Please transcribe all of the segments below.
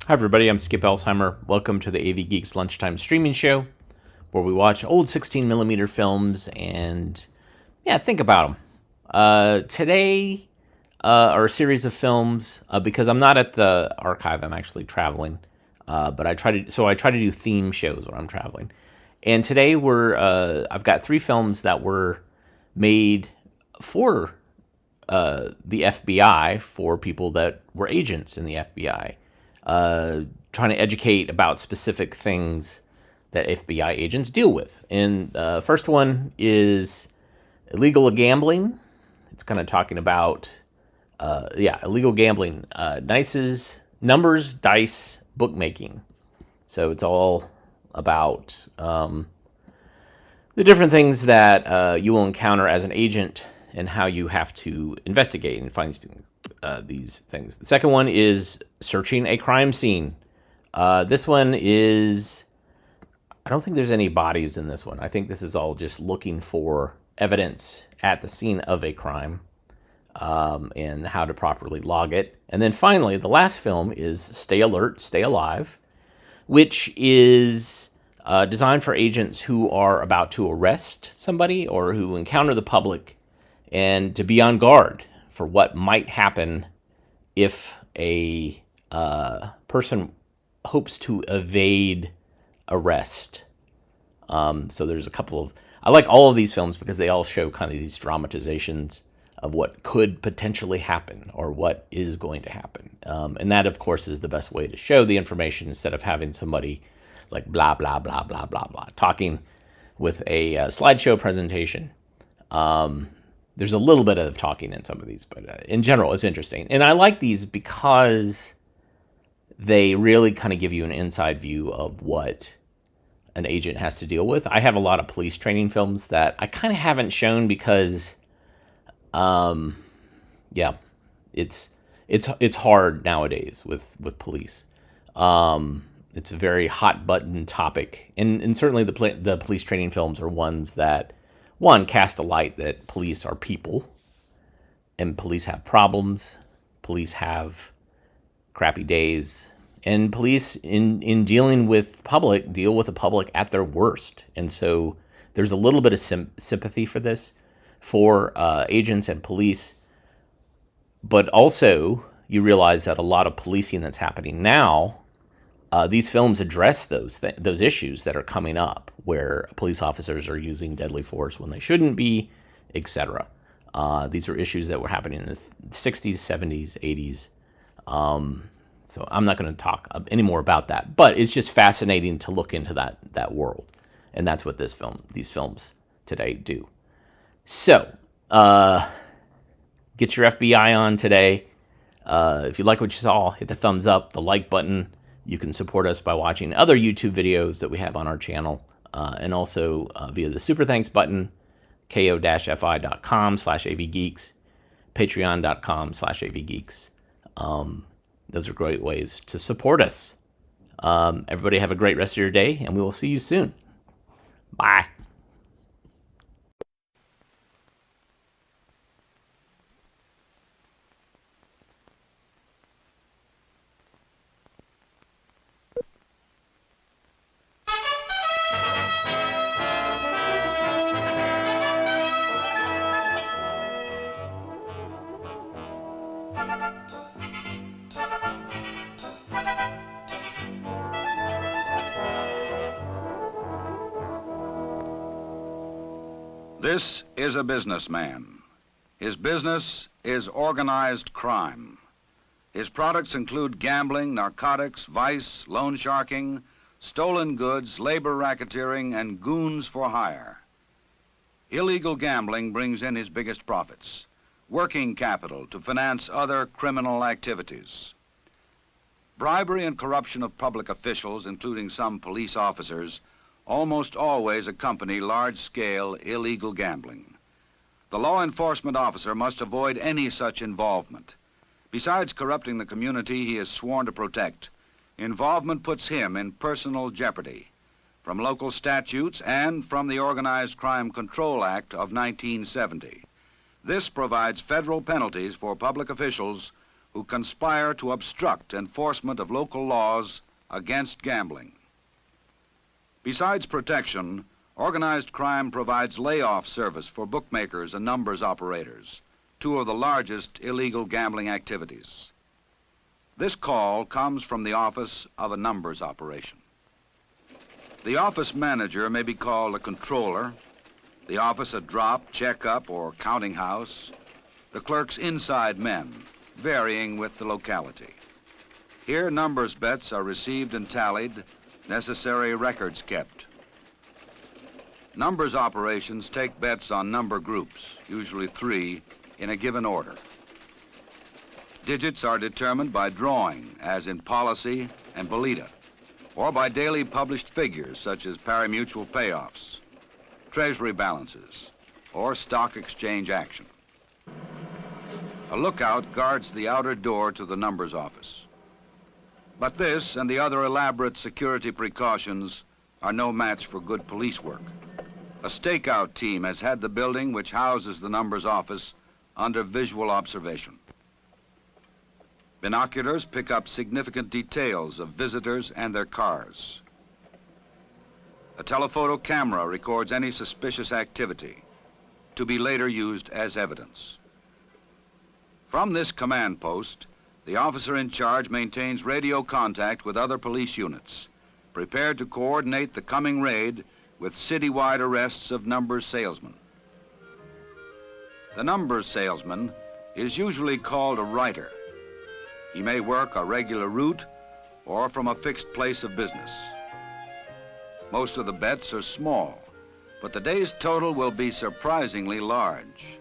Hi everybody, I'm Skip Elsheimer. Welcome to the AV Geeks Lunchtime streaming show, where we watch old 16mm films and, think about them. Today are a series of films, because I'm not at the archive, I'm actually traveling, but I try to do theme shows when I'm traveling. And today I've got three films that were made for the FBI, for people that were agents in the FBI, trying to educate about specific things that FBI agents deal with. And the first one is illegal gambling. It's kind of talking about, illegal gambling, numbers, dice, bookmaking. So it's all about the different things that you will encounter as an agent and how you have to investigate and find these things. The second one is searching a crime scene. This one is, I don't think there's any bodies in this one. I think this is all just looking for evidence at the scene of a crime, and how to properly log it. And then finally, the last film is Stay Alert, Stay Alive, which is designed for agents who are about to arrest somebody or who encounter the public, and to be on guard for what might happen if a person hopes to evade arrest. So there's a couple of... I like all of these films because they all show kind of these dramatizations of what could potentially happen or what is going to happen. And that, of course, is the best way to show the information instead of having somebody like blah, blah, blah, blah, blah, blah, talking with a slideshow presentation. There's a little bit of talking in some of these, but in general, it's interesting. And I like these because they really kind of give you an inside view of what an agent has to deal with. I have a lot of police training films that I kind of haven't shown because, it's hard nowadays with police. It's a very hot button topic, and certainly the police training films are ones that, one, cast a light that police are people, and police have problems, police have crappy days, and police in dealing with public deal with the public at their worst. And so there's a little bit of sympathy for this, for agents and police, but also you realize that a lot of policing that's happening now, these films address those issues that are coming up, where police officers are using deadly force when they shouldn't be, etc. These are issues that were happening in the 60s, 70s, 80s. So I'm not going to talk any more about that, but it's just fascinating to look into that world, and that's what these films today do. So get your FBI on today. If you like what you saw, hit the thumbs up, the like button. You can support us by watching other YouTube videos that we have on our channel, and also via the super thanks button, ko-fi.com/avgeeks, patreon.com/avgeeks. Those are great ways to support us. Everybody have a great rest of your day, and we will see you soon. Bye. This is a businessman. His business is organized crime. His products include gambling, narcotics, vice, loan sharking, stolen goods, labor racketeering, and goons for hire. Illegal gambling brings in his biggest profits, working capital to finance other criminal activities. Bribery and corruption of public officials, including some police officers, almost always accompany large-scale illegal gambling. The law enforcement officer must avoid any such involvement. Besides corrupting the community he is sworn to protect, involvement puts him in personal jeopardy, from local statutes and from the Organized Crime Control Act of 1970. This provides federal penalties for public officials who conspire to obstruct enforcement of local laws against gambling. Besides protection, organized crime provides layoff service for bookmakers and numbers operators, two of the largest illegal gambling activities. This call comes from the office of a numbers operation. The office manager may be called a controller, the office a drop, checkup, or counting house, the clerk's inside men, varying with the locality. Here, numbers bets are received and tallied, necessary records kept. Numbers operations take bets on number groups, usually 3, in a given order. Digits are determined by drawing, as in policy and bolita, or by daily published figures such as pari-mutuel payoffs, treasury balances, or stock exchange action. A lookout guards the outer door to the numbers office. But this and the other elaborate security precautions are no match for good police work. A stakeout team has had the building which houses the numbers office under visual observation. Binoculars pick up significant details of visitors and their cars. A telephoto camera records any suspicious activity to be later used as evidence. From this command post, the officer in charge maintains radio contact with other police units, prepared to coordinate the coming raid with citywide arrests of numbers salesmen. The numbers salesman is usually called a writer. He may work a regular route or from a fixed place of business. Most of the bets are small, but the day's total will be surprisingly large.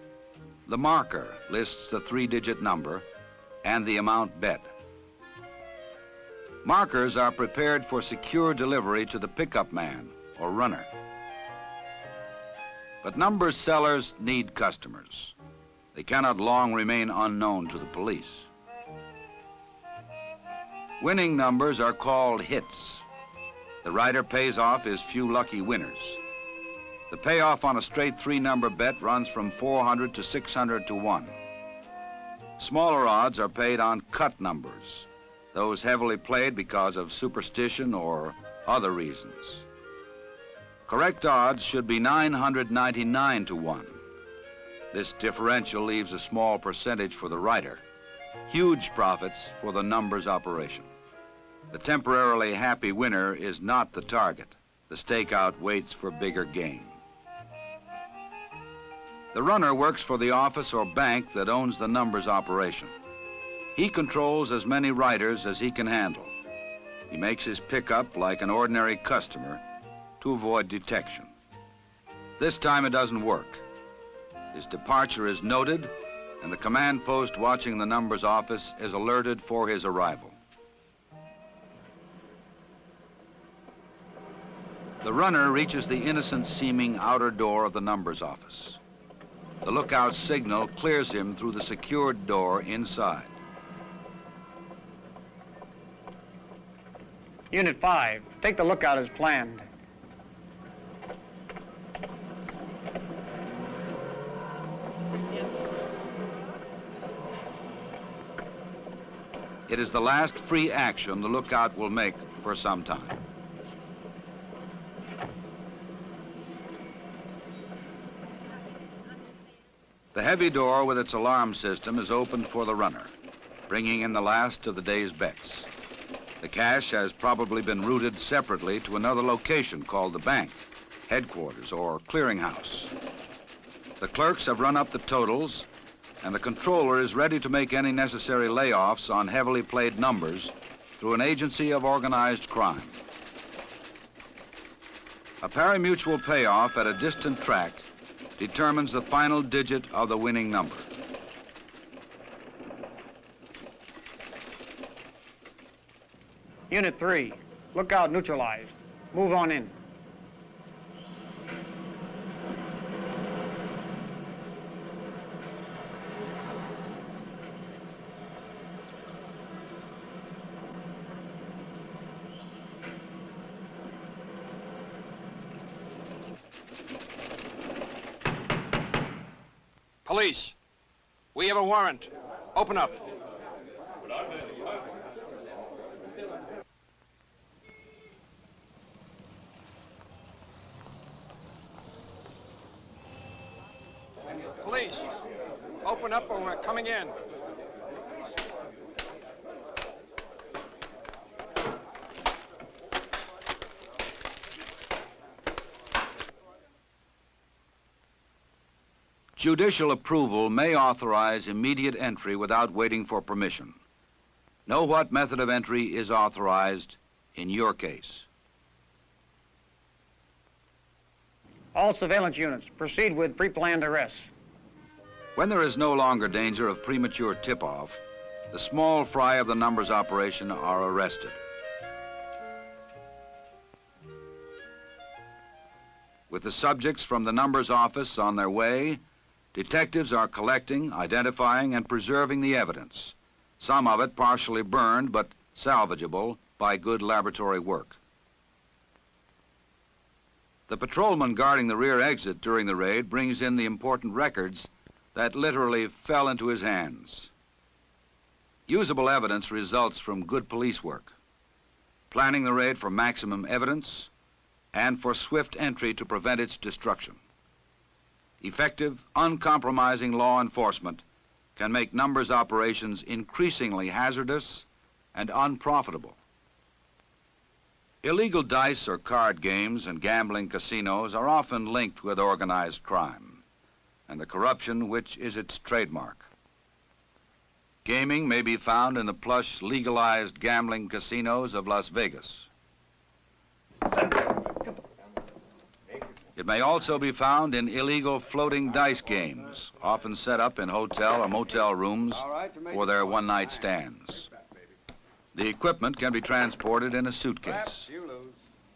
The marker lists the 3-digit number and the amount bet. Markers are prepared for secure delivery to the pickup man or runner. But numbers sellers need customers. They cannot long remain unknown to the police. Winning numbers are called hits. The writer pays off his few lucky winners. The payoff on a straight 3-number bet runs from 400 to 600 to 1. Smaller odds are paid on cut numbers, those heavily played because of superstition or other reasons. Correct odds should be 999 to 1. This differential leaves a small percentage for the writer, huge profits for the numbers operation. The temporarily happy winner is not the target. The stakeout waits for bigger game. The runner works for the office or bank that owns the numbers operation. He controls as many writers as he can handle. He makes his pickup like an ordinary customer to avoid detection. This time it doesn't work. His departure is noted, and the command post watching the numbers office is alerted for his arrival. The runner reaches the innocent-seeming outer door of the numbers office. The lookout's signal clears him through the secured door inside. Unit 5, take the lookout as planned. It is the last free action the lookout will make for some time. The heavy door with its alarm system is opened for the runner, bringing in the last of the day's bets. The cash has probably been routed separately to another location called the bank, headquarters, or clearinghouse. The clerks have run up the totals, and the controller is ready to make any necessary layoffs on heavily played numbers through an agency of organized crime. A pari-mutuel payoff at a distant track determines the final digit of the winning number. Unit 3, lookout neutralized. Move on in. Police, we have a warrant. Open up. Police, open up or we're coming in. Judicial approval may authorize immediate entry without waiting for permission. Know what method of entry is authorized in your case. All surveillance units, proceed with pre-planned arrests. When there is no longer danger of premature tip-off, the small fry of the numbers operation are arrested. With the subjects from the numbers office on their way, detectives are collecting, identifying, and preserving the evidence, some of it partially burned but salvageable by good laboratory work. The patrolman guarding the rear exit during the raid brings in the important records that literally fell into his hands. Usable evidence results from good police work, planning the raid for maximum evidence and for swift entry to prevent its destruction. Effective, uncompromising law enforcement can make numbers operations increasingly hazardous and unprofitable. Illegal dice or card games and gambling casinos are often linked with organized crime and the corruption which is its trademark. Gaming may be found in the plush, legalized gambling casinos of Las Vegas. It may also be found in illegal floating dice games, often set up in hotel or motel rooms for their one-night stands. The equipment can be transported in a suitcase.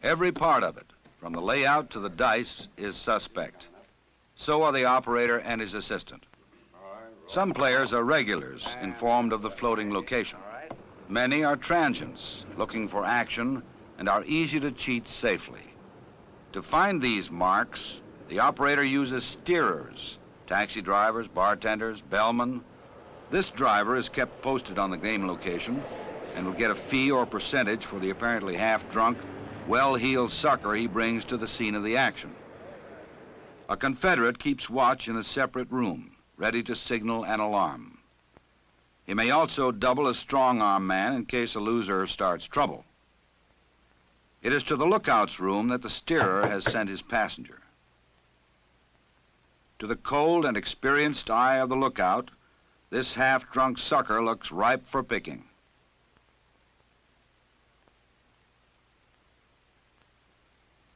Every part of it, from the layout to the dice, is suspect. So are the operator and his assistant. Some players are regulars, informed of the floating location. Many are transients, looking for action, and are easy to cheat safely. To find these marks, the operator uses steerers, taxi drivers, bartenders, bellmen. This driver is kept posted on the game location and will get a fee or percentage for the apparently half-drunk, well-heeled sucker he brings to the scene of the action. A Confederate keeps watch in a separate room, ready to signal an alarm. He may also double as strong-arm man in case a loser starts trouble. It is to the lookout's room that the steerer has sent his passenger. To the cold and experienced eye of the lookout, this half-drunk sucker looks ripe for picking.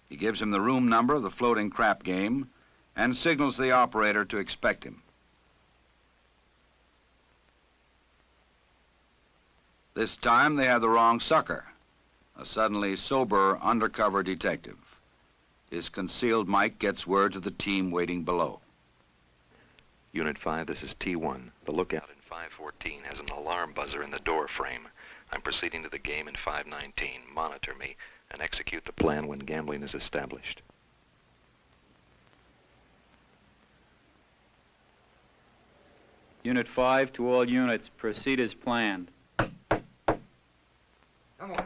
He gives him the room number of the floating crap game and signals the operator to expect him. This time they have the wrong sucker, a suddenly sober undercover detective. His concealed mic gets word to the team waiting below. Unit 5, this is T1. The lookout in 514 has an alarm buzzer in the door frame. I'm proceeding to the game in 519. Monitor me and execute the plan when gambling is established. Unit 5 to all units, proceed as planned. Come on.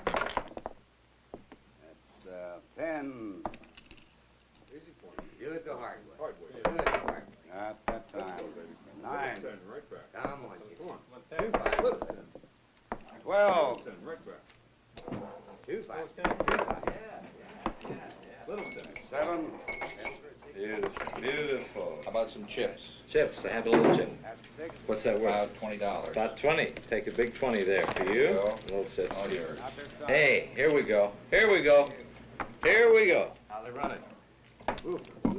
That's 10. Easy point. Do it the hard way. Hard way. Do it the hard way. Not that time. 9. Right back. Come on. Come on. 2, 5. Little 10. 12. 10. Right back. 2, 5. 2, 5. Yeah. Little 10. 7. Beautiful. How about some chips? Chips, I have a little chip. That's 6. What's that worth? About $20. About 20. Take a big 20 there for you. A little chip. All yours. Hey, here we go. Here we go. Here we go. How they run it?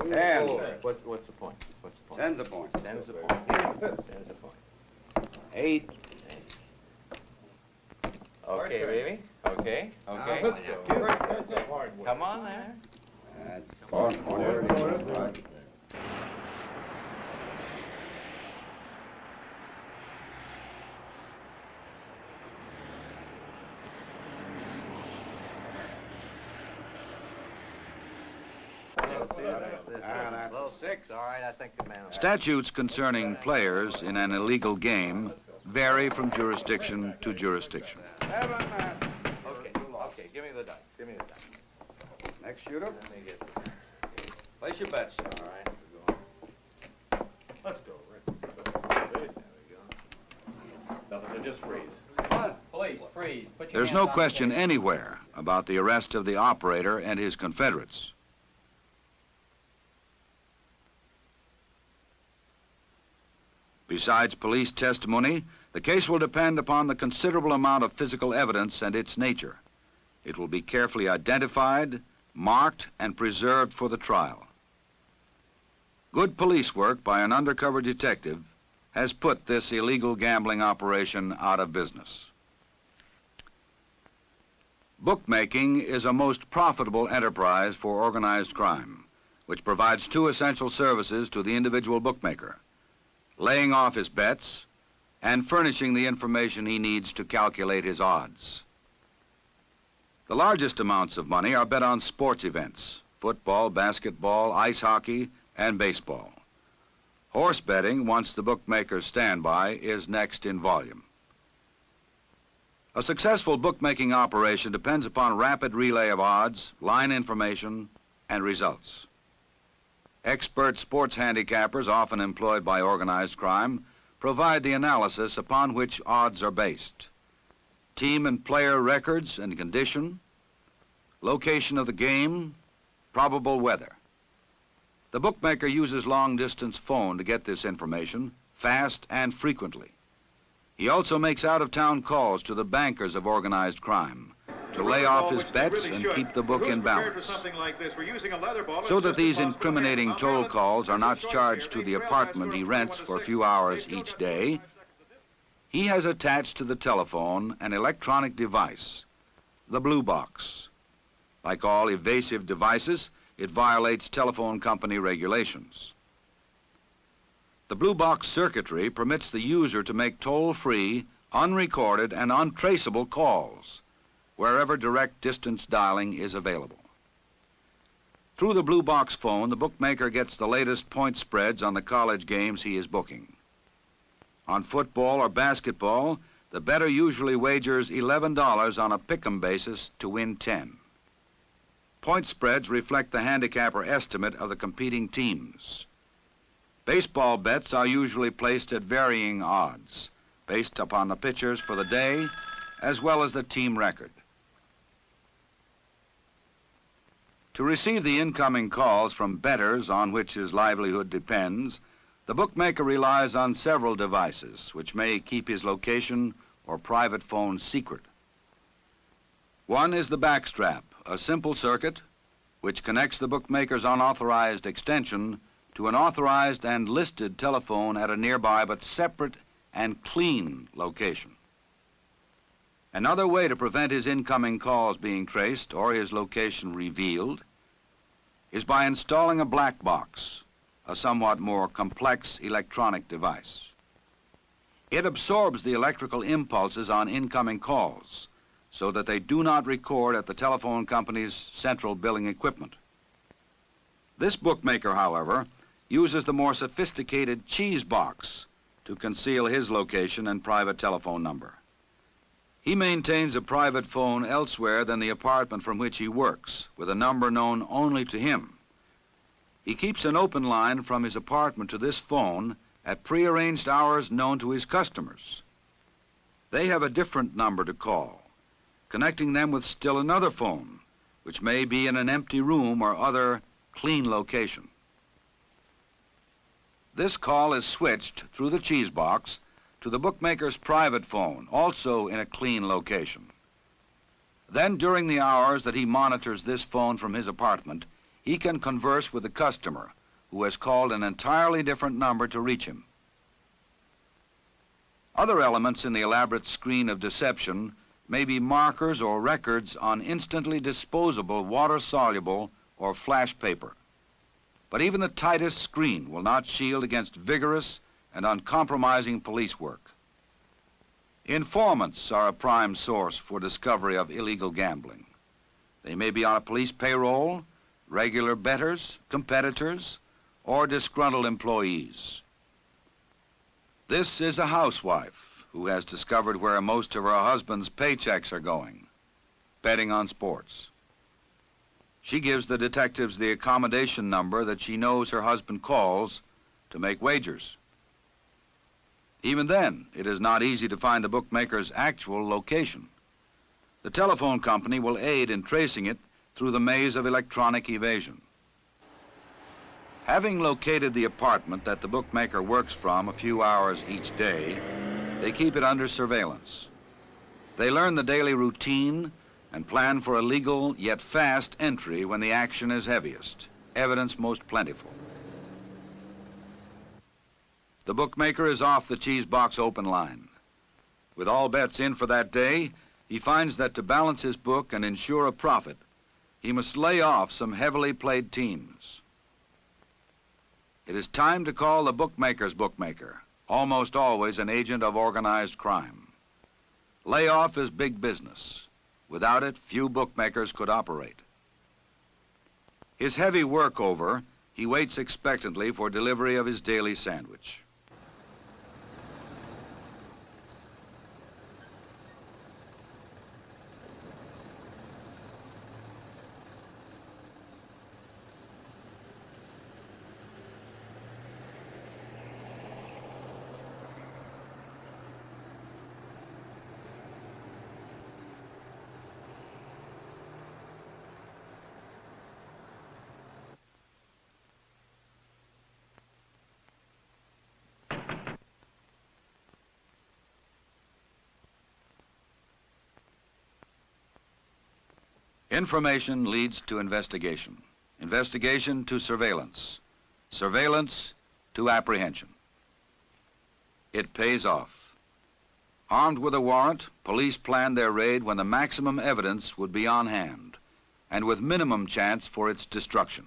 10. What's the point? What's the point? 10's a point. 10's the point. 10's the point. 8. Okay, baby. Okay. Okay. Come on there. That's 4. That's 6. All right, I think the man. Statutes concerning players in an illegal game vary from jurisdiction to jurisdiction. 7. Okay, give me the dice. Give me the dice. Next shooter. Let me get this. Place your bets. All right. just freeze. Police, freeze. Put your There's hands no on the question table. anywhere about the arrest of the operator and his confederates. Besides police testimony, the case will depend upon the considerable amount of physical evidence and its nature. It will be carefully identified, marked, and preserved for the trial. Good police work by an undercover detective has put this illegal gambling operation out of business. Bookmaking is a most profitable enterprise for organized crime, which provides two essential services to the individual bookmaker: laying off his bets and furnishing the information he needs to calculate his odds. The largest amounts of money are bet on sports events: football, basketball, ice hockey, and baseball. Horse betting, once the bookmaker's standby, is next in volume. A successful bookmaking operation depends upon rapid relay of odds, line information, and results. Expert sports handicappers, often employed by organized crime, provide the analysis upon which odds are based: team and player records and condition, location of the game, probable weather. The bookmaker uses long-distance phone to get this information, fast and frequently. He also makes out-of-town calls to the bankers of organized crime to lay off his bets and keep the book in balance. So that these incriminating toll calls are not charged to the apartment he rents for a few hours each day, he has attached to the telephone an electronic device, the blue box. Like all evasive devices, it violates telephone company regulations. The blue box circuitry permits the user to make toll-free, unrecorded, and untraceable calls wherever direct distance dialing is available. Through the blue box phone, the bookmaker gets the latest point spreads on the college games he is booking. On football or basketball, the bettor usually wagers $11 on a pick'em basis to win 10. Point spreads reflect the handicapper estimate of the competing teams. Baseball bets are usually placed at varying odds, based upon the pitchers for the day, as well as the team record. To receive the incoming calls from bettors on which his livelihood depends, the bookmaker relies on several devices which may keep his location or private phone secret. One is the backstrap, a simple circuit which connects the bookmaker's unauthorized extension to an authorized and listed telephone at a nearby but separate and clean location. Another way to prevent his incoming calls being traced or his location revealed is by installing a black box, a somewhat more complex electronic device. It absorbs the electrical impulses on incoming calls so that they do not record at the telephone company's central billing equipment. This bookmaker, however, uses the more sophisticated cheese box to conceal his location and private telephone number. He maintains a private phone elsewhere than the apartment from which he works, with a number known only to him. He keeps an open line from his apartment to this phone at prearranged hours known to his customers. They have a different number to call, connecting them with still another phone, which may be in an empty room or other clean location. This call is switched through the cheese box to the bookmaker's private phone, also in a clean location. Then, during the hours that he monitors this phone from his apartment, he can converse with the customer, who has called an entirely different number to reach him. Other elements in the elaborate screen of deception may be markers or records on instantly disposable water-soluble or flash paper. But even the tightest screen will not shield against vigorous and uncompromising police work. Informants are a prime source for discovery of illegal gambling. They may be on a police payroll, regular bettors, competitors, or disgruntled employees. This is a housewife who has discovered where most of her husband's paychecks are going, betting on sports. She gives the detectives the accommodation number that she knows her husband calls to make wagers. Even then, it is not easy to find the bookmaker's actual location. The telephone company will aid in tracing it through the maze of electronic evasion. Having located the apartment that the bookmaker works from a few hours each day, they keep it under surveillance. They learn the daily routine and plan for a legal yet fast entry when the action is heaviest, evidence most plentiful. The bookmaker is off the cheese box open line. With all bets in for that day, he finds that to balance his book and ensure a profit, he must lay off some heavily played teams. It is time to call the bookmaker's bookmaker, almost always an agent of organized crime. Layoff is big business. Without it, few bookmakers could operate. His heavy work over, he waits expectantly for delivery of his daily sandwich. Information leads to investigation. Investigation to surveillance. Surveillance to apprehension. It pays off. Armed with a warrant, police planned their raid when the maximum evidence would be on hand, and with minimum chance for its destruction.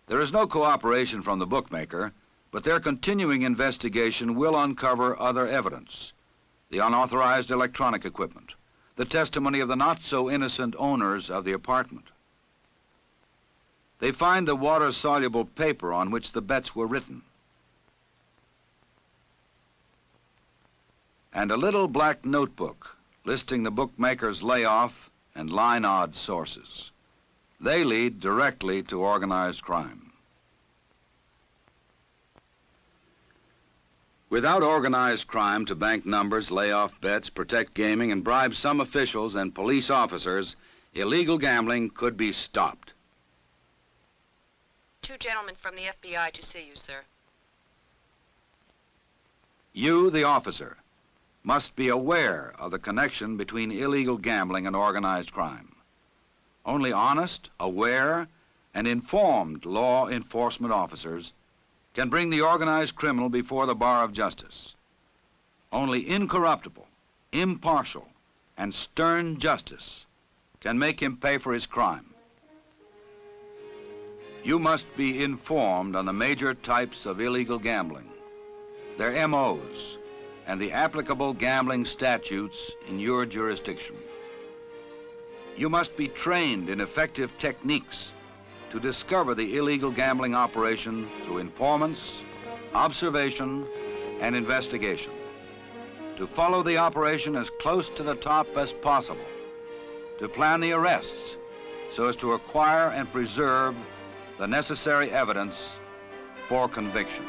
There is no cooperation from the bookmaker, but their continuing investigation will uncover other evidence: the unauthorized electronic equipment, the testimony of the not-so-innocent owners of the apartment. They find the water-soluble paper on which the bets were written, and a little black notebook listing the bookmaker's layoff and line odds sources. They lead directly to organized crime. Without organized crime to bank numbers, lay off bets, protect gaming, and bribe some officials and police officers, illegal gambling could be stopped. 2 gentlemen from the FBI to see you, sir. You, the officer, must be aware of the connection between illegal gambling and organized crime. Only honest, aware, and informed law enforcement officers can bring the organized criminal before the bar of justice. Only incorruptible, impartial, and stern justice can make him pay for his crime. You must be informed on the major types of illegal gambling, their MOs, and the applicable gambling statutes in your jurisdiction. You must be trained in effective techniques to discover the illegal gambling operation through informants, observation, and investigation. To follow the operation as close to the top as possible. To plan the arrests so as to acquire and preserve the necessary evidence for conviction.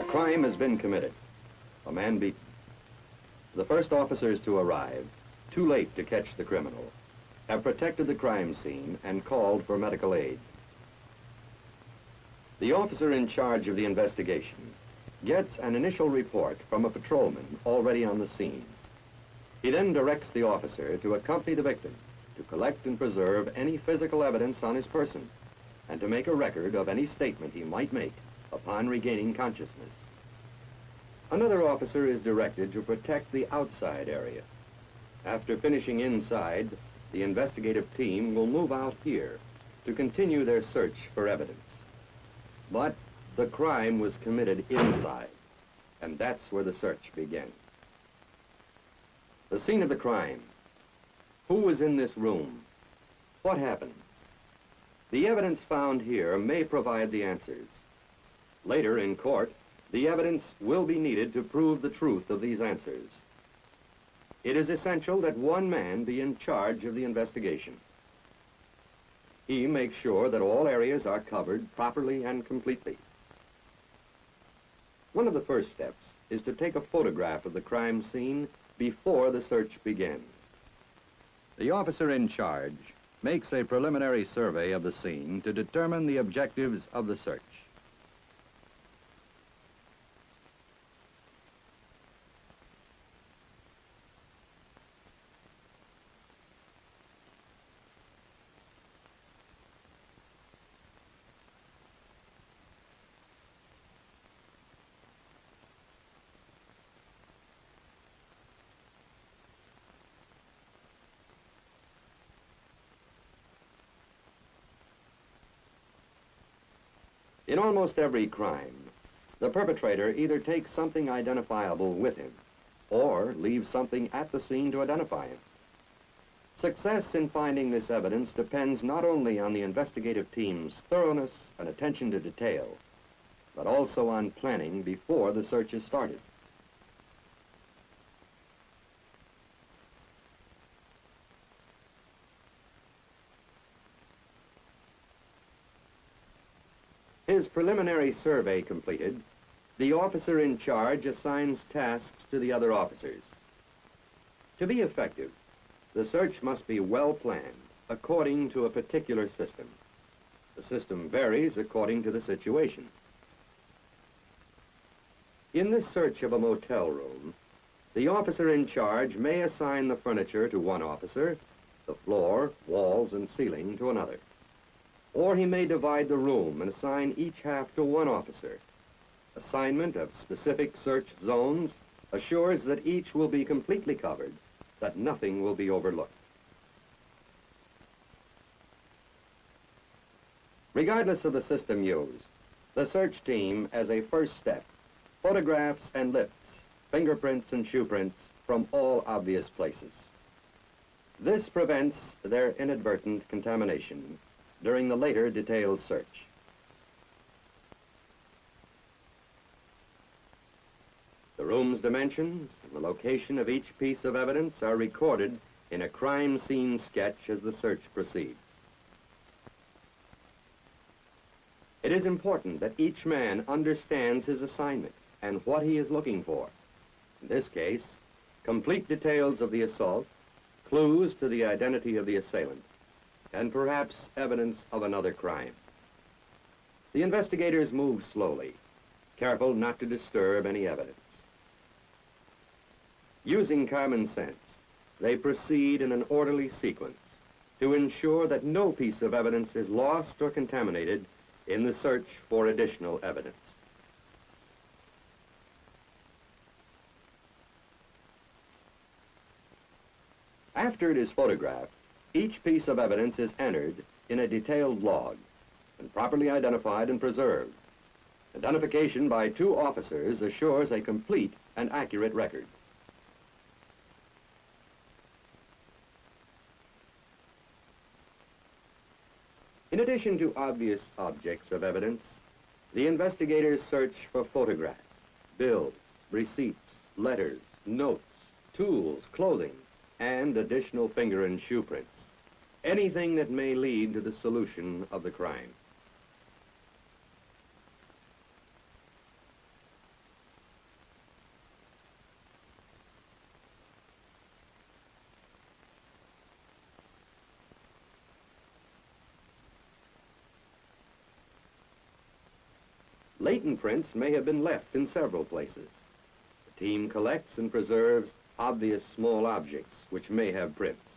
Crime has been committed. A man beaten. The first officers to arrive, too late to catch the criminal, have protected the crime scene and called for medical aid. The officer in charge of the investigation gets an initial report from a patrolman already on the scene. He then directs the officer to accompany the victim to collect and preserve any physical evidence on his person and to make a record of any statement he might make upon regaining consciousness. Another officer is directed to protect the outside area. After finishing inside, the investigative team will move out here to continue their search for evidence. But the crime was committed inside, and that's where the search began. The scene of the crime. Who was in this room? What happened? The evidence found here may provide the answers. Later in court, the evidence will be needed to prove the truth of these answers. It is essential that one man be in charge of the investigation. He makes sure that all areas are covered properly and completely. One of the first steps is to take a photograph of the crime scene before the search begins. The officer in charge makes a preliminary survey of the scene to determine the objectives of the search. In almost every crime, the perpetrator either takes something identifiable with him or leaves something at the scene to identify him. Success in finding this evidence depends not only on the investigative team's thoroughness and attention to detail, but also on planning before the search is started. His preliminary survey completed, the officer in charge assigns tasks to the other officers. To be effective, the search must be well planned according to a particular system. The system varies according to the situation. In this search of a motel room, the officer in charge may assign the furniture to one officer, the floor, walls, and ceiling to another. Or he may divide the room and assign each half to one officer. Assignment of specific search zones assures that each will be completely covered, that nothing will be overlooked. Regardless of the system used, the search team, as a first step, photographs and lifts fingerprints and shoe prints from all obvious places. This prevents their inadvertent contamination during the later detailed search. The room's dimensions and the location of each piece of evidence are recorded in a crime scene sketch as the search proceeds. It is important that each man understands his assignment and what he is looking for. In this case, complete details of the assault, clues to the identity of the assailant, and perhaps evidence of another crime. The investigators move slowly, careful not to disturb any evidence. Using common sense, they proceed in an orderly sequence to ensure that no piece of evidence is lost or contaminated in the search for additional evidence. After it is photographed, each piece of evidence is entered in a detailed log and properly identified and preserved. Identification by 2 officers assures a complete and accurate record. In addition to obvious objects of evidence, the investigators search for photographs, bills, receipts, letters, notes, tools, clothing, and additional finger and shoe prints. Anything that may lead to the solution of the crime. Latent prints may have been left in several places. The team collects and preserves obvious small objects which may have prints,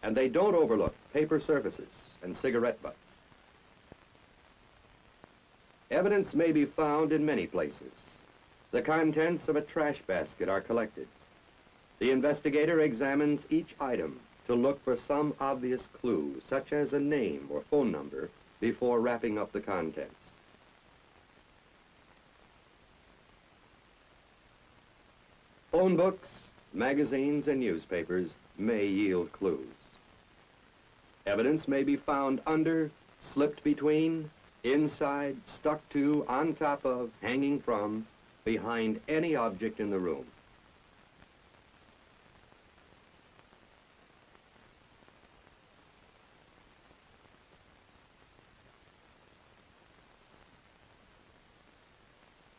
and they don't overlook paper surfaces and cigarette butts. Evidence may be found in many places. The contents of a trash basket are collected. The investigator examines each item to look for some obvious clue, such as a name or phone number, before wrapping up the contents. Phone books, magazines, and newspapers may yield clues. Evidence may be found under, slipped between, inside, stuck to, on top of, hanging from, behind any object in the room.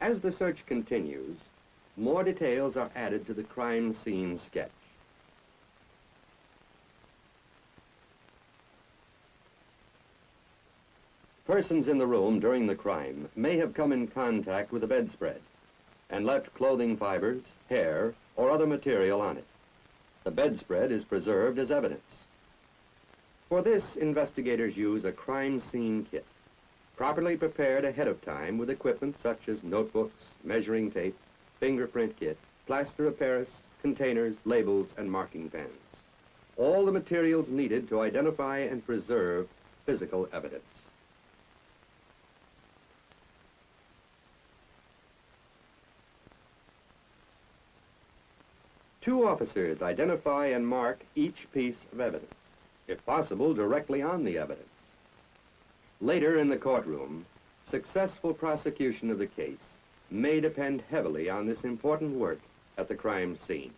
As the search continues, more details are added to the crime scene sketch. Persons in the room during the crime may have come in contact with the bedspread and left clothing fibers, hair, or other material on it. The bedspread is preserved as evidence. For this, investigators use a crime scene kit, properly prepared ahead of time with equipment such as notebooks, measuring tape, fingerprint kit, plaster of Paris, containers, labels, and marking pens. All the materials needed to identify and preserve physical evidence. Two officers identify and mark each piece of evidence, if possible, directly on the evidence. Later in the courtroom, successful prosecution of the case may depend heavily on this important work at the crime scene.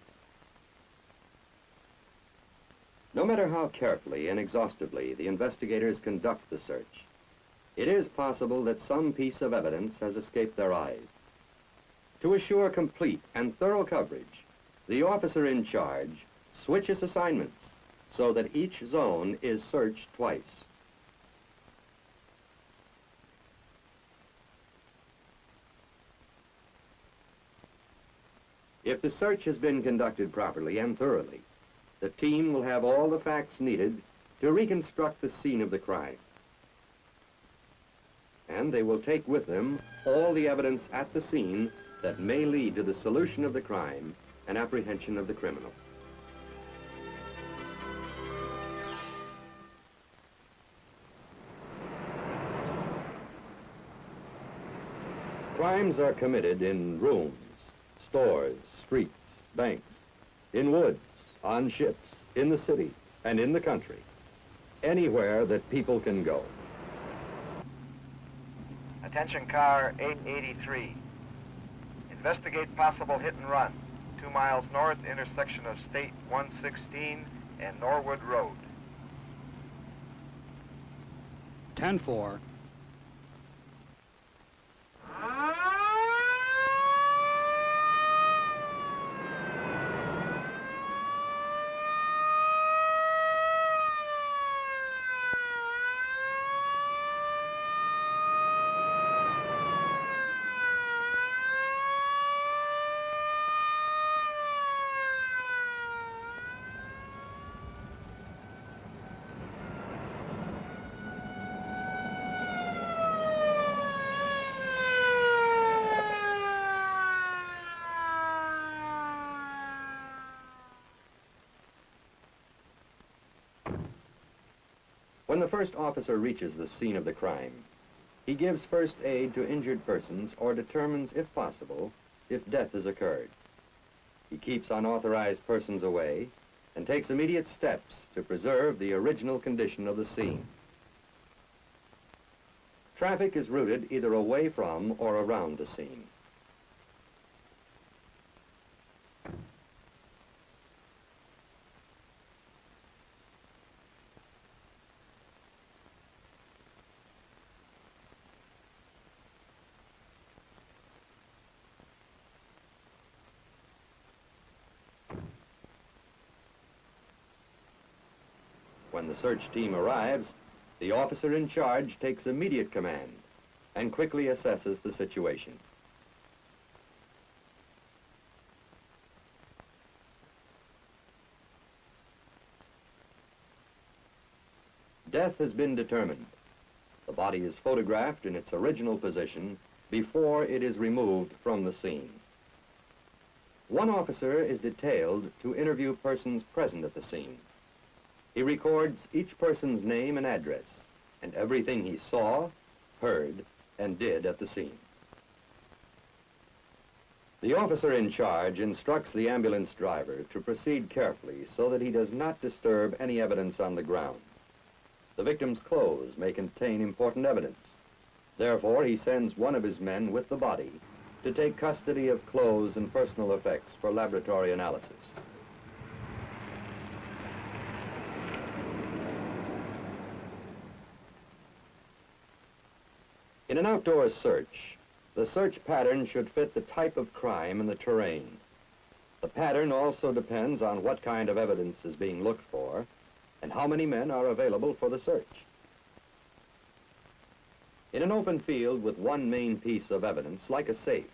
No matter how carefully and exhaustively the investigators conduct the search, it is possible that some piece of evidence has escaped their eyes. To assure complete and thorough coverage, the officer in charge switches assignments so that each zone is searched twice. If the search has been conducted properly and thoroughly, the team will have all the facts needed to reconstruct the scene of the crime. And they will take with them all the evidence at the scene that may lead to the solution of the crime and apprehension of the criminal. Crimes are committed in rooms, stores, streets, banks, in woods, on ships, in the city, and in the country. Anywhere that people can go. Attention car 883. Investigate possible hit and run. 2 miles north, intersection of State 116 and Norwood Road. 10-4. When the first officer reaches the scene of the crime, he gives first aid to injured persons or determines, if possible, if death has occurred. He keeps unauthorized persons away and takes immediate steps to preserve the original condition of the scene. Traffic is routed either away from or around the scene. When the search team arrives, the officer in charge takes immediate command and quickly assesses the situation. Death has been determined. The body is photographed in its original position before it is removed from the scene. One officer is detailed to interview persons present at the scene. He records each person's name and address and everything he saw, heard, and did at the scene. The officer in charge instructs the ambulance driver to proceed carefully so that he does not disturb any evidence on the ground. The victim's clothes may contain important evidence. Therefore, he sends one of his men with the body to take custody of clothes and personal effects for laboratory analysis. In an outdoor search, the search pattern should fit the type of crime and the terrain. The pattern also depends on what kind of evidence is being looked for and how many men are available for the search. In an open field with one main piece of evidence, like a safe,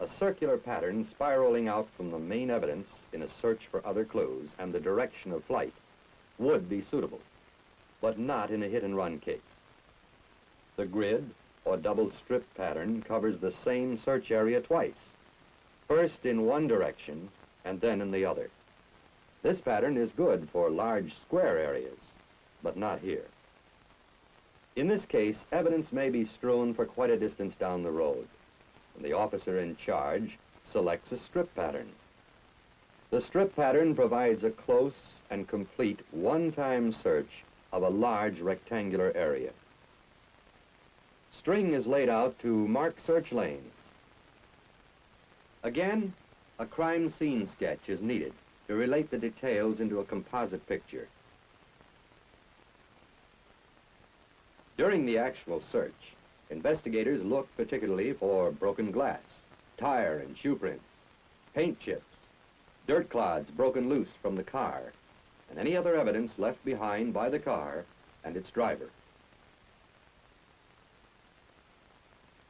a circular pattern spiraling out from the main evidence in a search for other clues and the direction of flight would be suitable, but not in a hit-and-run case. The grid or double strip pattern covers the same search area twice, first in one direction and then in the other. This pattern is good for large square areas, but not here. In this case, evidence may be strewn for quite a distance down the road, and the officer in charge selects a strip pattern. The strip pattern provides a close and complete one-time search of a large rectangular area. String is laid out to mark search lanes. Again, a crime scene sketch is needed to relate the details into a composite picture. During the actual search, investigators look particularly for broken glass, tire and shoe prints, paint chips, dirt clods broken loose from the car, and any other evidence left behind by the car and its driver.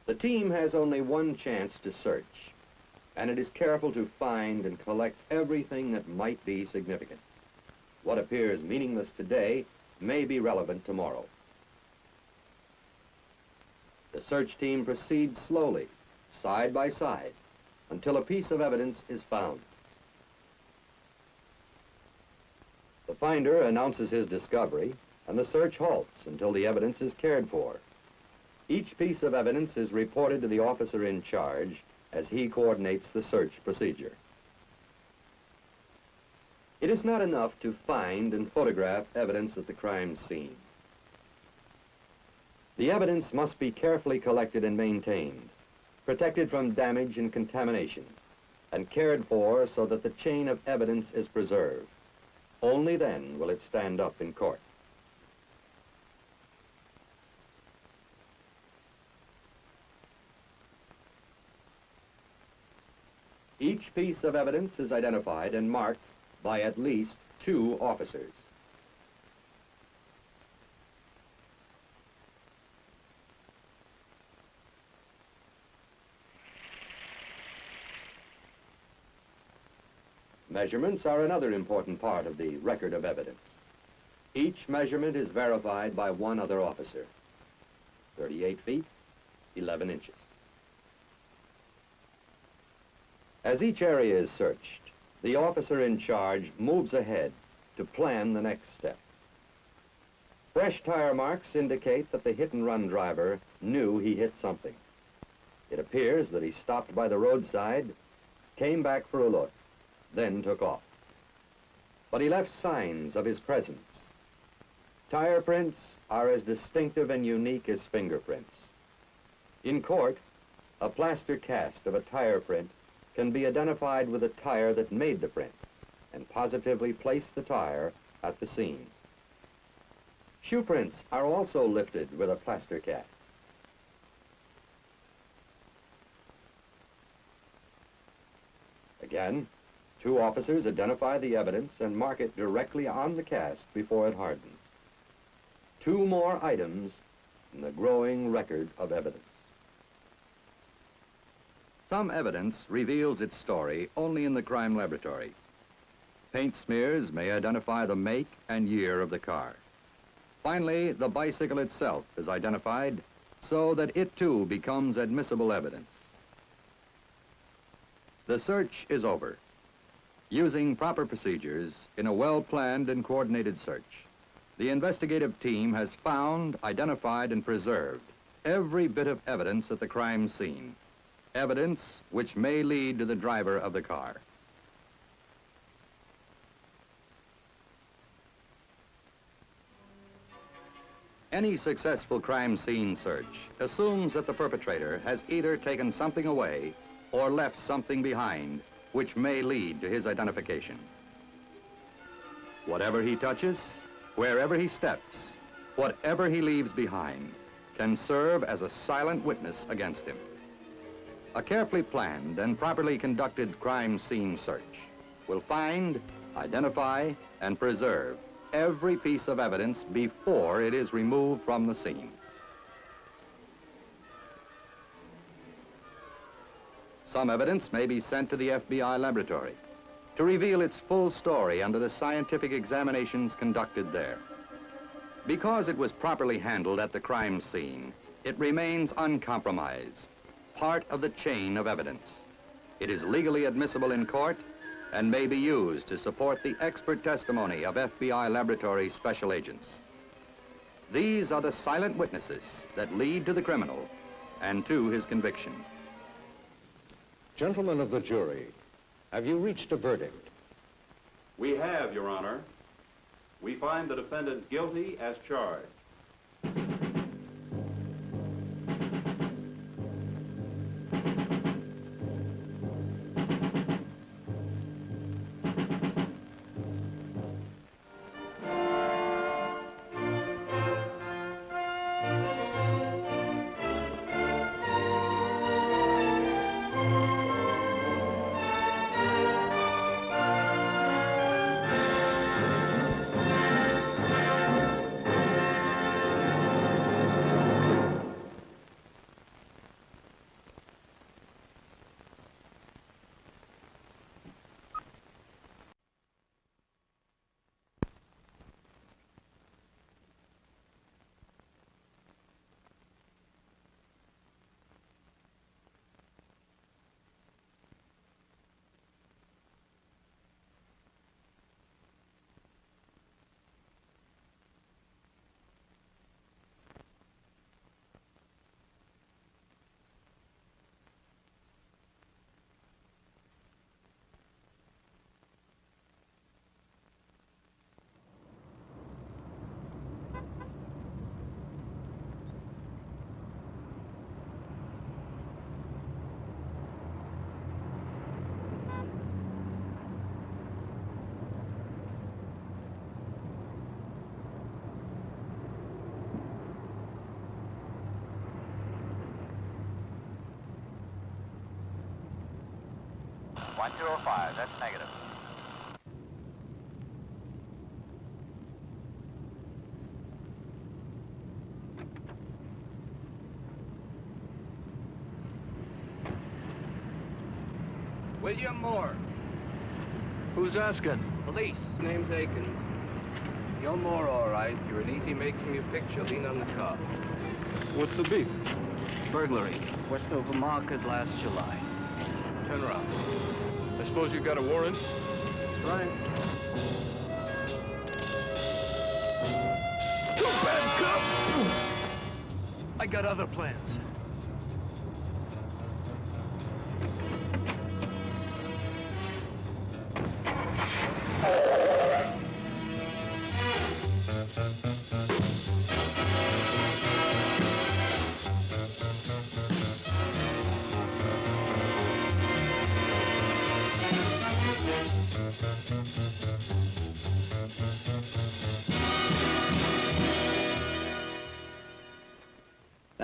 The team has only one chance to search, and it is careful to find and collect everything that might be significant. What appears meaningless today may be relevant tomorrow. The search team proceeds slowly, side by side, until a piece of evidence is found. The finder announces his discovery, and the search halts until the evidence is cared for. Each piece of evidence is reported to the officer in charge as he coordinates the search procedure. It is not enough to find and photograph evidence at the crime scene. The evidence must be carefully collected and maintained, protected from damage and contamination, and cared for so that the chain of evidence is preserved. Only then will it stand up in court. Each piece of evidence is identified and marked by at least 2 officers. Measurements are another important part of the record of evidence. Each measurement is verified by one other officer. 38 feet, 11 inches. As each area is searched, the officer in charge moves ahead to plan the next step. Fresh tire marks indicate that the hit-and-run driver knew he hit something. It appears that he stopped by the roadside, came back for a look, then took off. But he left signs of his presence. Tire prints are as distinctive and unique as fingerprints. In court, a plaster cast of a tire print can be identified with the tire that made the print and positively place the tire at the scene. Shoe prints are also lifted with a plaster cast. Again, 2 officers identify the evidence and mark it directly on the cast before it hardens. 2 more items in the growing record of evidence. Some evidence reveals its story only in the crime laboratory. Paint smears may identify the make and year of the car. Finally, the bicycle itself is identified so that it too becomes admissible evidence. The search is over. Using proper procedures in a well-planned and coordinated search, the investigative team has found, identified, and preserved every bit of evidence at the crime scene. Evidence which may lead to the driver of the car. Any successful crime scene search assumes that the perpetrator has either taken something away or left something behind which may lead to his identification. Whatever he touches, wherever he steps, whatever he leaves behind, can serve as a silent witness against him. A carefully planned and properly conducted crime scene search will find, identify, and preserve every piece of evidence before it is removed from the scene. Some evidence may be sent to the FBI laboratory to reveal its full story under the scientific examinations conducted there. Because it was properly handled at the crime scene, it remains uncompromised, part of the chain of evidence. It is legally admissible in court and may be used to support the expert testimony of FBI laboratory special agents. These are the silent witnesses that lead to the criminal and to his conviction. Gentlemen of the jury, have you reached a verdict? We have, Your Honor. We find the defendant guilty as charged. That's negative. William Moore. Who's asking? Police. Name's Akins. You're Moore, all right. You're an easy make from your picture. Lean on the car. What's the beef? Burglary. Westover Market last July. Turn around. I suppose you got a warrant? That's right. Too bad, cop! I got other plans.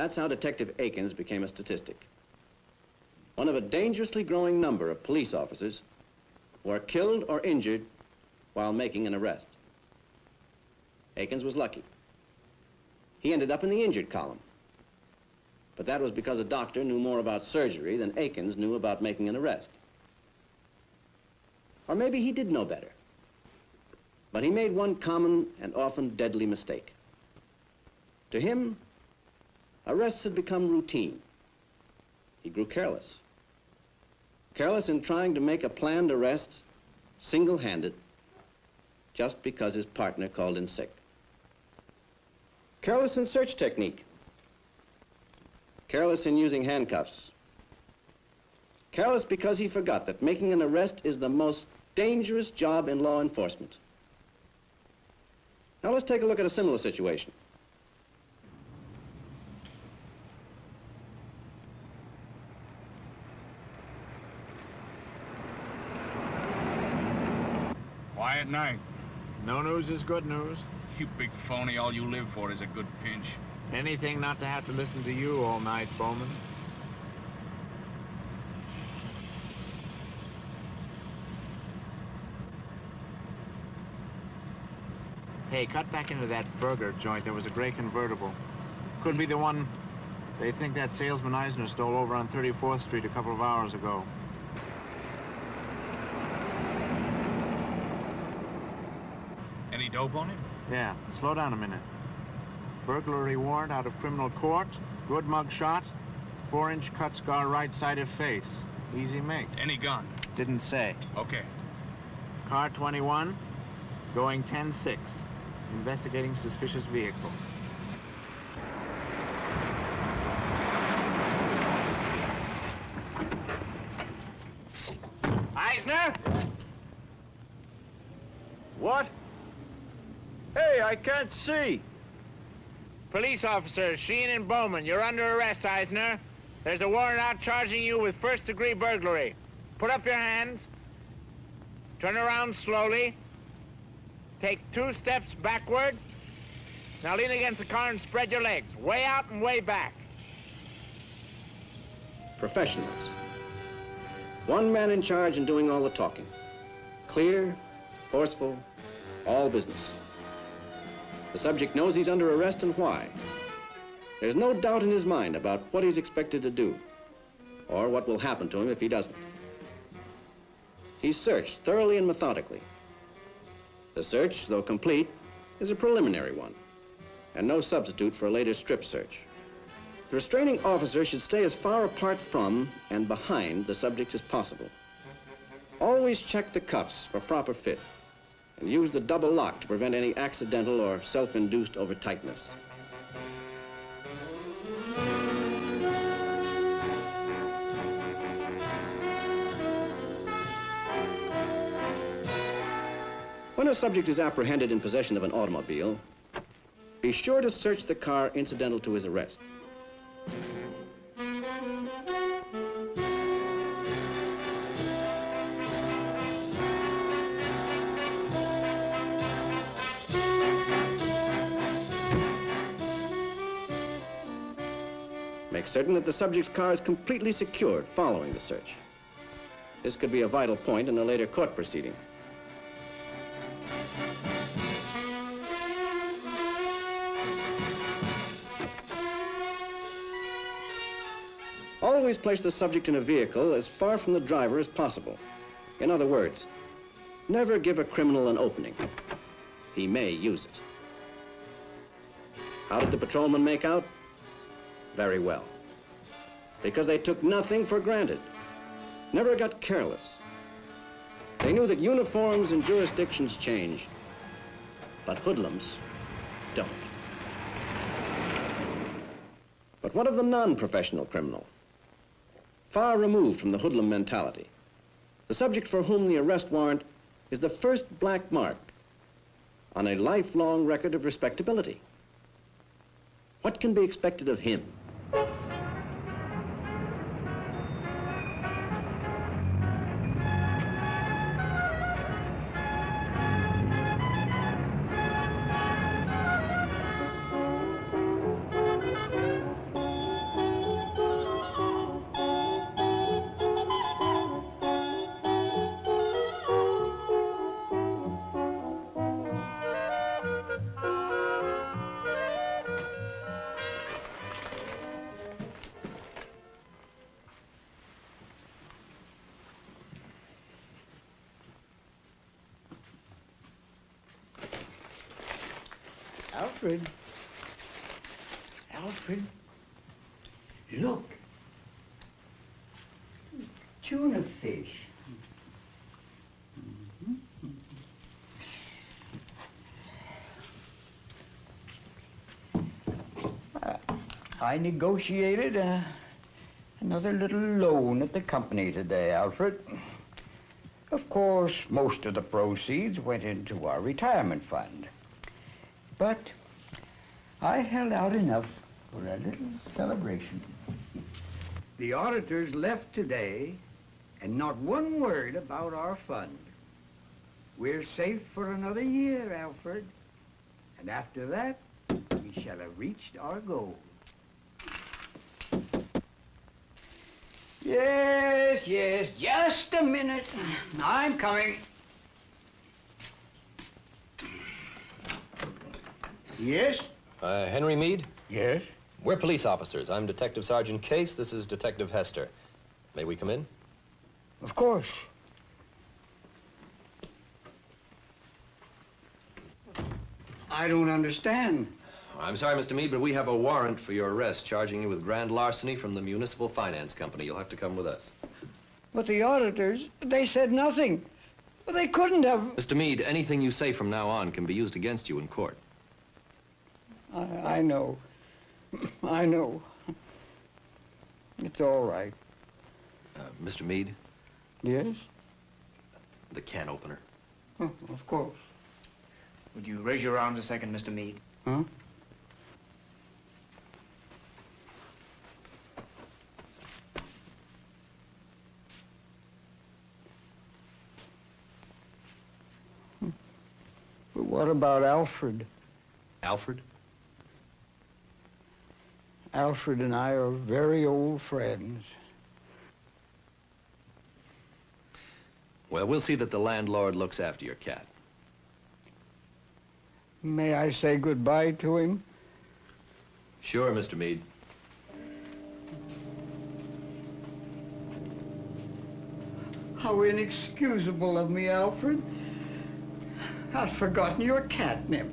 That's how Detective Akins became a statistic. One of a dangerously growing number of police officers who are killed or injured while making an arrest. Akins was lucky. He ended up in the injured column. But that was because a doctor knew more about surgery than Akins knew about making an arrest. Or maybe he did know better. But he made one common and often deadly mistake. To him, arrests had become routine. He grew careless. Careless in trying to make a planned arrest, single-handed, just because his partner called in sick. Careless in search technique. Careless in using handcuffs. Careless because he forgot that making an arrest is the most dangerous job in law enforcement. Now let's take a look at a similar situation. Quiet night. No news is good news. You big phony, all you live for is a good pinch. Anything not to have to listen to you all night, Bowman. Hey, cut back into that burger joint. There was a gray convertible. Could be the one they think that salesman Eisner stole over on 34th Street a couple of hours ago. Any dope on him? Yeah, slow down a minute. Burglary warrant out of criminal court, good mug shot, 4-inch cut scar right side of face. Easy make. Any gun? Didn't say. Okay. Car 21, going 10-6. Investigating suspicious vehicle. Eisner? What? Hey, I can't see. Police officer Sheen and Bowman, you're under arrest, Eisner. There's a warrant out charging you with first-degree burglary. Put up your hands. Turn around slowly. Take 2 steps backward. Now lean against the car and spread your legs. Way out and way back. Professionals. One man in charge and doing all the talking. Clear, forceful, all business. The subject knows he's under arrest and why. There's no doubt in his mind about what he's expected to do, or what will happen to him if he doesn't. He's searched thoroughly and methodically. The search, though complete, is a preliminary one, and no substitute for a later strip search. The restraining officer should stay as far apart from and behind the subject as possible. Always check the cuffs for proper fit, and use the double lock to prevent any accidental or self-induced over-tightness. When a subject is apprehended in possession of an automobile, be sure to search the car incidental to his arrest. Make certain that the subject's car is completely secured following the search. This could be a vital point in a later court proceeding. Always place the subject in a vehicle as far from the driver as possible. In other words, never give a criminal an opening. He may use it. How did the patrolmen make out? Very well. Because they took nothing for granted. Never got careless. They knew that uniforms and jurisdictions change, but hoodlums don't. But what of the non-professional criminal? Far removed from the hoodlum mentality. The subject for whom the arrest warrant is the first black mark on a lifelong record of respectability. What can be expected of him? Alfred. Alfred. Look. tuna fish. I negotiated another little loan at the company today, Alfred. Of course, most of the proceeds went into our retirement fund. But I held out enough for a little celebration. The auditors left today, and not one word about our fund. We're safe for another year, Alfred. And after that, we shall have reached our goal. Yes, yes, just a minute. I'm coming. Yes? Henry Meade? Yes? We're police officers. I'm Detective Sergeant Case. This is Detective Hester. May we come in? Of course. I don't understand. I'm sorry, Mr. Meade, but we have a warrant for your arrest, charging you with grand larceny from the Municipal Finance Company. You'll have to come with us. But the auditors, they said nothing. Well, they couldn't have. Mr. Meade, anything you say from now on can be used against you in court. I know. I know. It's all right. Mr. Meade? Yes? The can opener. Oh, of course. Would you raise your arms a second, Mr. Meade? Huh? But what about Alfred? Alfred? Alfred and I are very old friends. Well, we'll see that the landlord looks after your cat. May I say goodbye to him? Sure, Mr. Meade. How inexcusable of me, Alfred. I'd forgotten your catnip.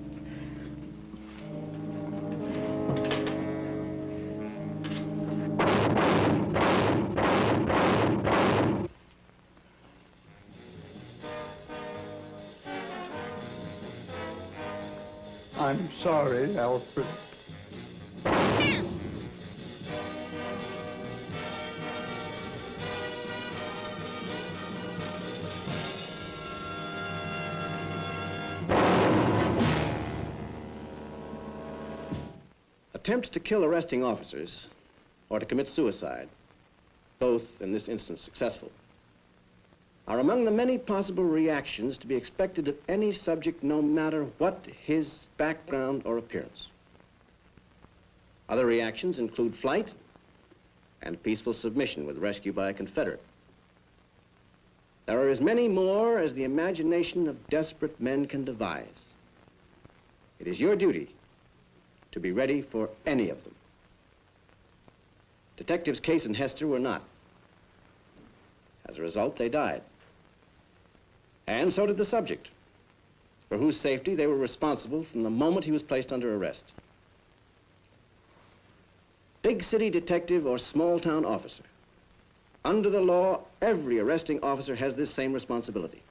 I'm sorry, Alfred. Attempts to kill arresting officers or to commit suicide, both in this instance successful, are among the many possible reactions to be expected of any subject, no matter what his background or appearance. Other reactions include flight and peaceful submission with rescue by a Confederate. There are as many more as the imagination of desperate men can devise. It is your duty to be ready for any of them. Detectives Case and Hester were not. As a result, they died. And so did the subject, for whose safety they were responsible from the moment he was placed under arrest. Big city detective or small town officer, under the law, every arresting officer has this same responsibility.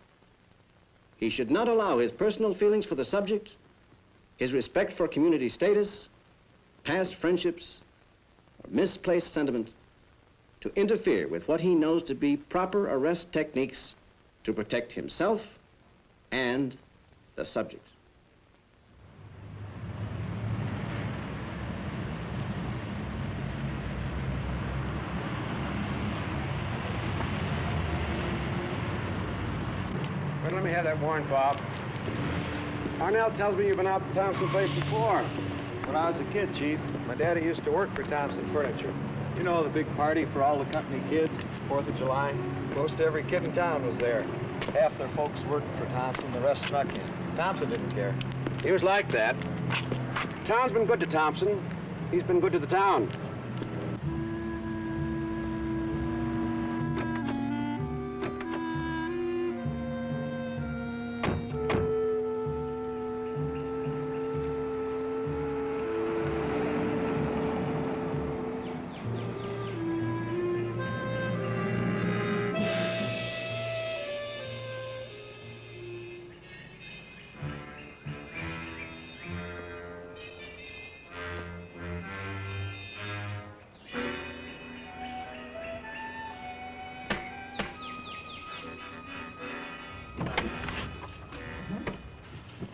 He should not allow his personal feelings for the subject, his respect for community status, past friendships, or misplaced sentiment to interfere with what he knows to be proper arrest techniques to protect himself and the subject. Well, let me have that warrant, Bob. Arnell tells me you've been out to Thompson place before. When I was a kid, Chief, my daddy used to work for Thompson Furniture. You know, the big party for all the company kids, 4th of July? Most every kid in town was there. Half their folks worked for Thompson, the rest snuck in. Thompson didn't care. He was like that. Town's been good to Thompson. He's been good to the town.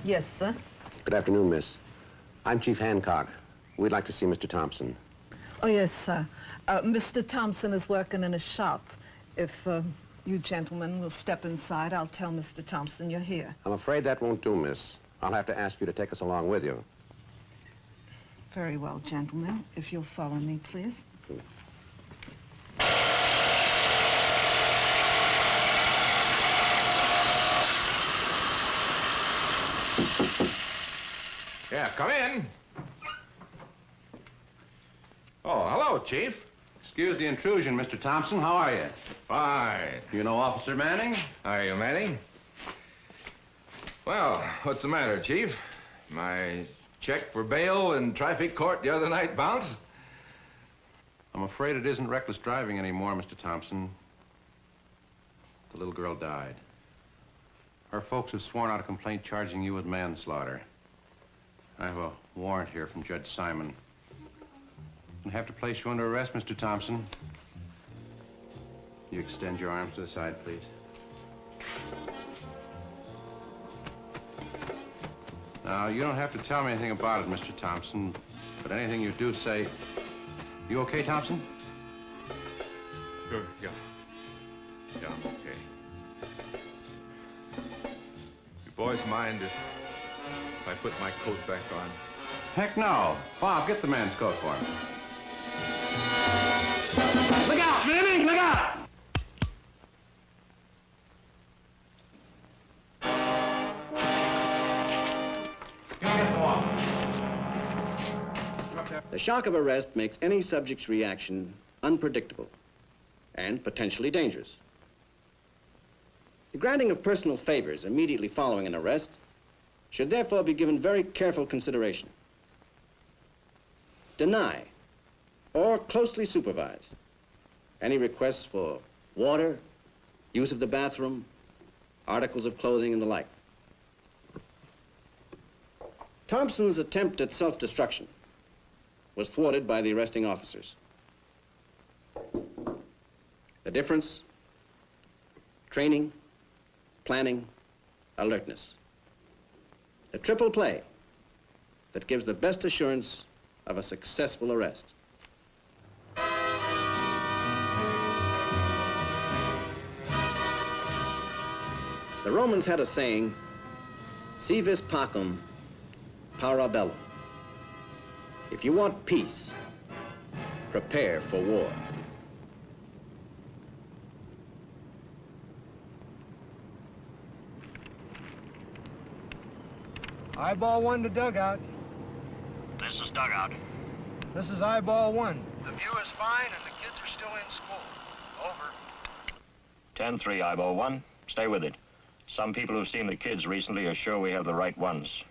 Yes, sir. Good afternoon, miss. I'm Chief Hancock. We'd like to see Mr. Thompson. Oh, yes, sir. Mr. Thompson is working in a shop. If you gentlemen will step inside, I'll tell Mr. Thompson you're here. I'm afraid that won't do, miss. I'll have to ask you to take us along with you. Very well, gentlemen. If you'll follow me, please. Yeah, come in. Oh, hello, Chief. Excuse the intrusion, Mr. Thompson. How are you? Fine. You know Officer Manning? Are you, Manning? Well, what's the matter, Chief? My check for bail in traffic court the other night bounced? I'm afraid it isn't reckless driving anymore, Mr. Thompson. The little girl died. Her folks have sworn out a complaint charging you with manslaughter. I have a warrant here from Judge Simon. I have to place you under arrest, Mr. Thompson. You extend your arms to the side, please. Now, you don't have to tell me anything about it, Mr. Thompson, but anything you do say... You okay, Thompson? Sure, yeah. Yeah, I'm okay. You boys mind if I put my coat back on? Heck no. Bob, get the man's coat for him. Look out, Manning! Look out! The shock of arrest makes any subject's reaction unpredictable and potentially dangerous. The granting of personal favors immediately following an arrest should therefore be given very careful consideration. Deny or closely supervise any requests for water, use of the bathroom, articles of clothing, and the like. Thompson's attempt at self-destruction was thwarted by the arresting officers. The difference: training, planning, alertness. A triple play that gives the best assurance of a successful arrest. The Romans had a saying, si vis pacem, para bellum. If you want peace, prepare for war. Eyeball 1 to dugout. This is dugout. This is eyeball 1. The view is fine and the kids are still in school. Over. 10-3, eyeball 1. Stay with it. Some people who've seen the kids recently are sure we have the right ones.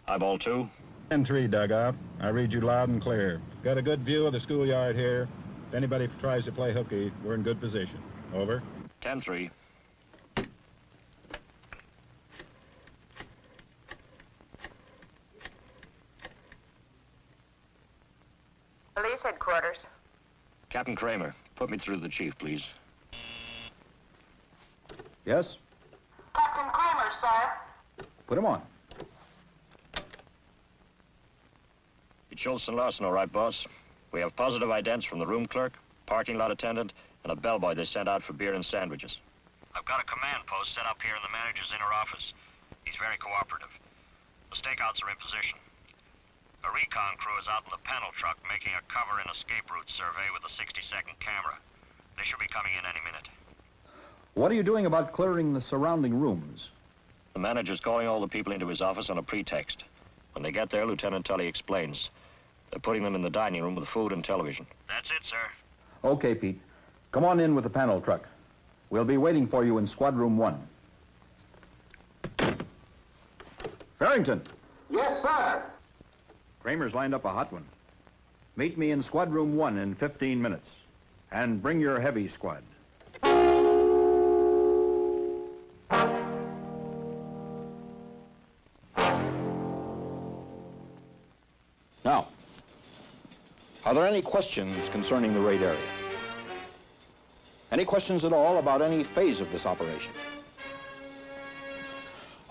Eyeball 2. 10-3, dugout. I read you loud and clear. Got a good view of the schoolyard here. If anybody tries to play hooky, we're in good position. Over. 10-3. Police headquarters. Captain Kramer, put me through to the chief, please. Yes? Captain Kramer, sir. Put him on. It's Schultz and Larson, all right, boss. We have positive idents from the room clerk, parking lot attendant, and a bellboy they sent out for beer and sandwiches. I've got a command post set up here in the manager's inner office. He's very cooperative. The stakeouts are in position. A recon crew is out in the panel truck making a cover and escape route survey with a 60-second camera. They should be coming in any minute. What are you doing about clearing the surrounding rooms? The manager's calling all the people into his office on a pretext. When they get there, Lieutenant Tully explains. They're putting them in the dining room with food and television. That's it, sir. Okay, Pete. Come on in with the panel truck. We'll be waiting for you in squad room 1. Farrington. Yes, sir. Kramer's lined up a hot one. Meet me in squad room 1 in 15 minutes. And bring your heavy squad. Now, are there any questions concerning the raid area? Any questions at all about any phase of this operation?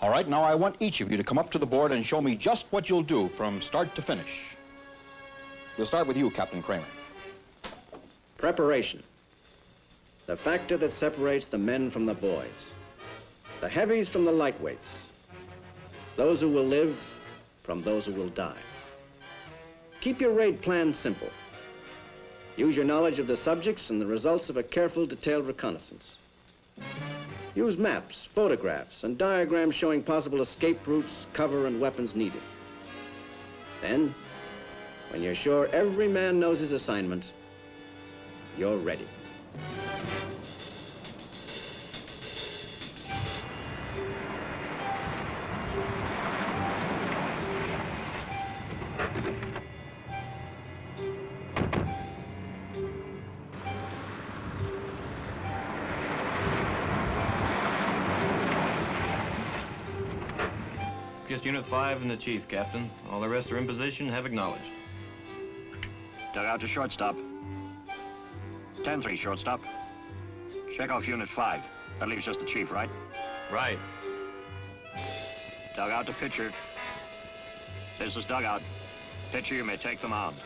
All right, now I want each of you to come up to the board and show me just what you'll do from start to finish. We'll start with you, Captain Kramer. Preparation. The factor that separates the men from the boys. The heavies from the lightweights. Those who will live from those who will die. Keep your raid plan simple. Use your knowledge of the subjects and the results of a careful, detailed reconnaissance. Use maps, photographs, and diagrams showing possible escape routes, cover, and weapons needed. Then, when you're sure every man knows his assignment, you're ready. Just Unit 5 and the Chief, Captain. All the rest are in position, have acknowledged. Dug out to shortstop. 10-3, shortstop. Check off Unit 5. That leaves just the Chief, right? Right. Dug out to pitcher. This is dugout. Pitcher, you may take the mound.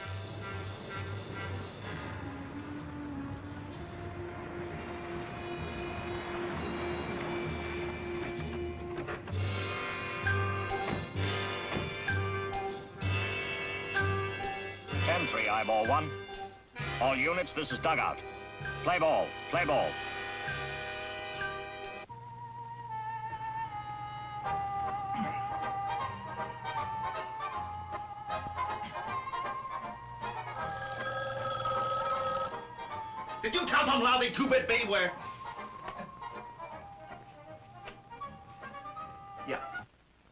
Eyeball 1. All units, this is dugout. Play ball, play ball. Did you tell some lousy two-bit babe where? Yeah.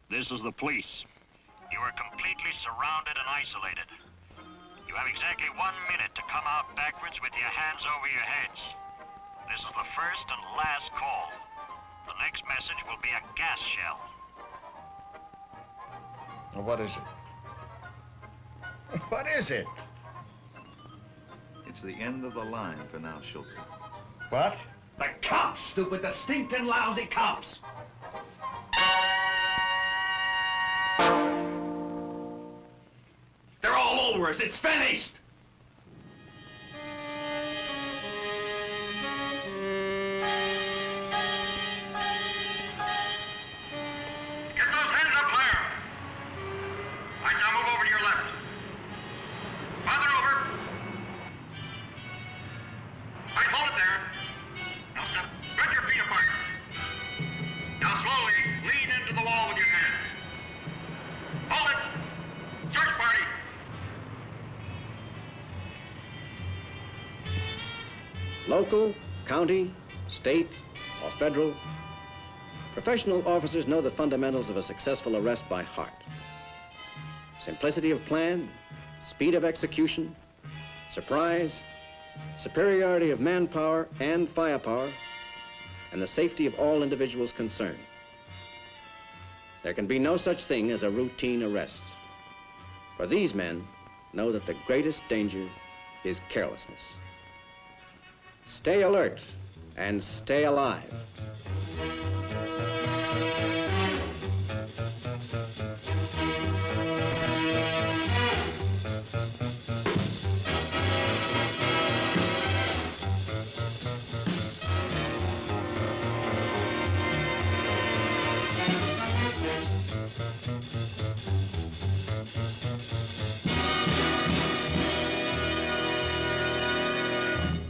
This is the police. You are completely surrounded and isolated. You have exactly 1 minute to come out backwards with your hands over your heads. This is the first and last call. The next message will be a gas shell. Well, what is it? What is it? It's the end of the line for now, Schultz. What? The cops, stupid! The stinking lousy cops! They're all over us. It's finished! Get those hands up higher. Right now, move over to your left. Farther over. Right, hold it there. Now spread your feet apart. Now slowly lean into the wall with your hands. Hold it. Search party. Local, county, state, or federal, professional officers know the fundamentals of a successful arrest by heart. Simplicity of plan, speed of execution, surprise, superiority of manpower and firepower, and the safety of all individuals concerned. There can be no such thing as a routine arrest. For these men know that the greatest danger is carelessness. Stay alert and stay alive.